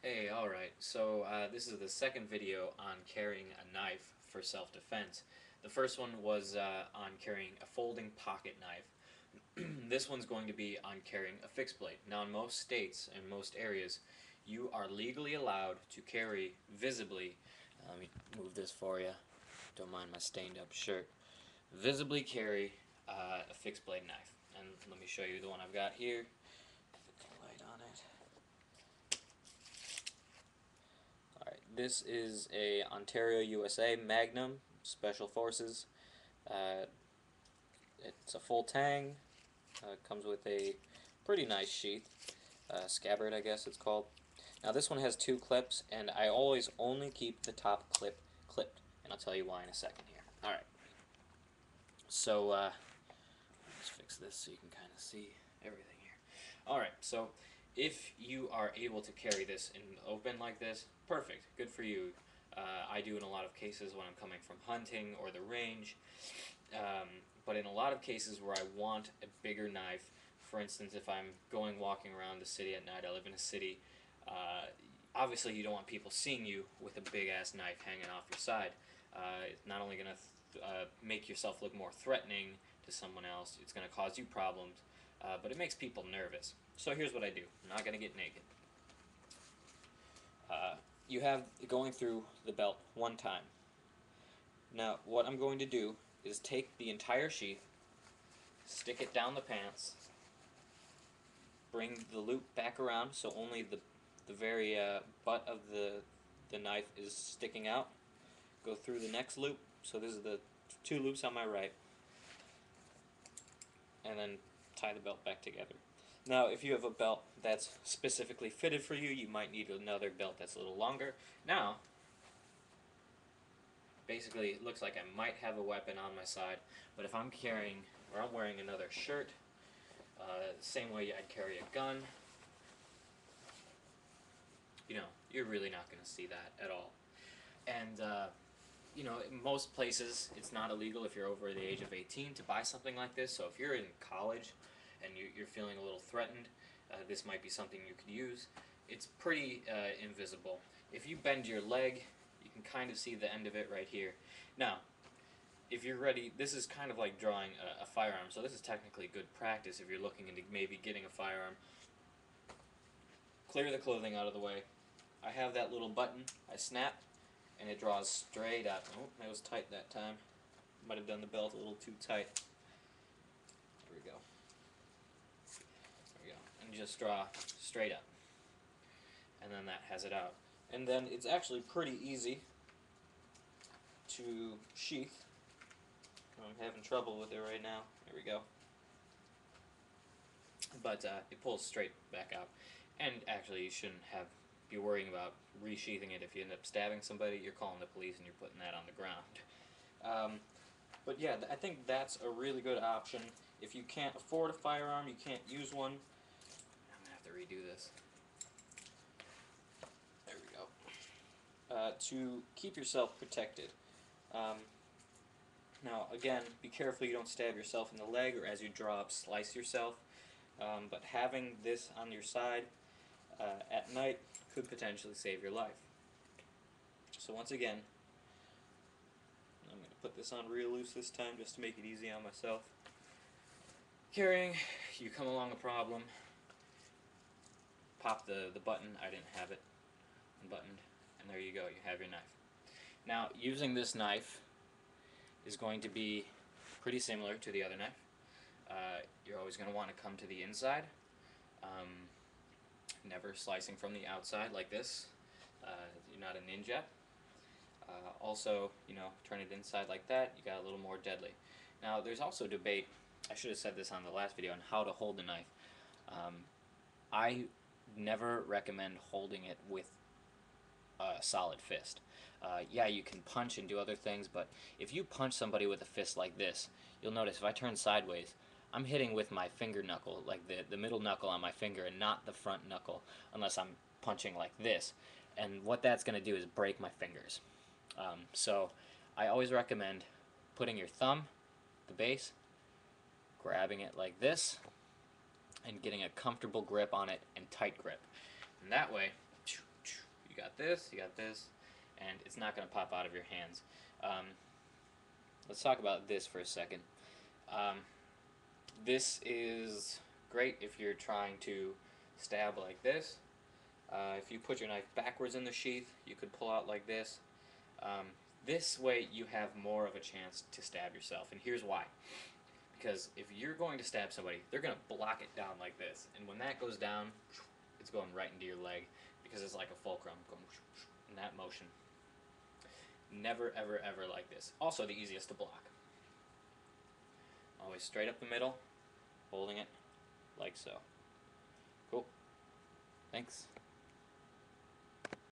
Hey, alright, so this is the second video on carrying a knife for self-defense. The first one was on carrying a folding pocket knife. This one's going to be on carrying a fixed blade. Now in most states and most areas, you are legally allowed to carry visibly, let me move this for you, don't mind my stained up shirt, visibly carry a fixed blade knife. And let me show you the one I've got here. Put the light on it. Alright, this is a Ontario, USA Magnum Special Forces. Uh, it's a full tang. Comes with a pretty nice sheath. Scabbard, I guess it's called. Now this one has two clips, and I always only keep the top clip clipped. And I'll tell you why in a second here. Alright, so let's fix this so you can kind of see everything here. Alright, so if you are able to carry this in open like this, perfect, good for you. I do in a lot of cases when I'm coming from hunting or the range, but in a lot of cases where I want a bigger knife, for instance, if I'm walking around the city at night, I live in a city, obviously you don't want people seeing you with a big-ass knife hanging off your side. It's not only going to make yourself look more threatening to someone else, it's going to cause you problems, but it makes people nervous. So here's what I do. I'm not going to get naked. You have going through the belt one time. Now what I'm going to do is take the entire sheath, stick it down the pants, bring the loop back around so only the very butt of the knife is sticking out, go through the next loop, so this is the two loops on my right, and then tie the belt back together. Now, if you have a belt that's specifically fitted for you, you might need another belt that's a little longer. Now, basically, it looks like I might have a weapon on my side, but if I'm carrying, or I'm wearing another shirt, same way I'd carry a gun, you know, you're really not going to see that at all. And, you know, in most places, it's not illegal if you're over the age of 18 to buy something like this, so if you're in college and you're feeling a little threatened, this might be something you could use. It's pretty invisible. If you bend your leg, you can kind of see the end of it right here. Now, if you're ready, this is kind of like drawing a firearm, so this is technically good practice if you're looking into maybe getting a firearm. Clear the clothing out of the way. I have that little button, I snap, and it draws straight up. Oh, that was tight that time. Might have done the belt a little too tight. There we go. There we go. And just draw straight up. And then that has it out. And then it's actually pretty easy to sheath. I'm having trouble with it right now. There we go. But it pulls straight back out. And actually you shouldn't be worrying about resheathing it. If you end up stabbing somebody, you're calling the police and you're putting that on the ground. But yeah, I think that's a really good option. If you can't afford a firearm, you can't use one, I'm going to have to redo this. There we go. To keep yourself protected. Now, again, be careful you don't stab yourself in the leg or as you draw up, slice yourself. But having this on your side at night could potentially save your life. So once again, I'm going to put this on real loose this time just to make it easy on myself. Carrying, you come along a problem, pop the button, I didn't have it unbuttoned, and there you go, you have your knife. Now, using this knife is going to be pretty similar to the other knife. You're always going to want to come to the inside, never slicing from the outside like this. You're not a ninja. Also, you know, turn it inside like that, you got a little more deadly. Now, there's also debate, I should have said this on the last video, on how to hold the knife. I never recommend holding it with a solid fist. Yeah, you can punch and do other things, but if you punch somebody with a fist like this, you'll notice if I turn sideways, I'm hitting with my finger knuckle, like the middle knuckle on my finger, and not the front knuckle, unless I'm punching like this. And what that's going to do is break my fingers. So I always recommend putting your thumb, the base, grabbing it like this, and getting a comfortable grip on it and tight grip. And that way, you got this, and it's not going to pop out of your hands. Let's talk about this for a second. Um, this is great if you're trying to stab like this. If you put your knife backwards in the sheath, you could pull out like this. This way you have more of a chance to stab yourself, and here's why. Because if you're going to stab somebody, they're going to block it down like this, and when that goes down, it's going right into your leg, because it's like a fulcrum going in that motion. Never, ever, ever like this. Also the easiest to block. Always straight up the middle, holding it like so. Cool. Thanks.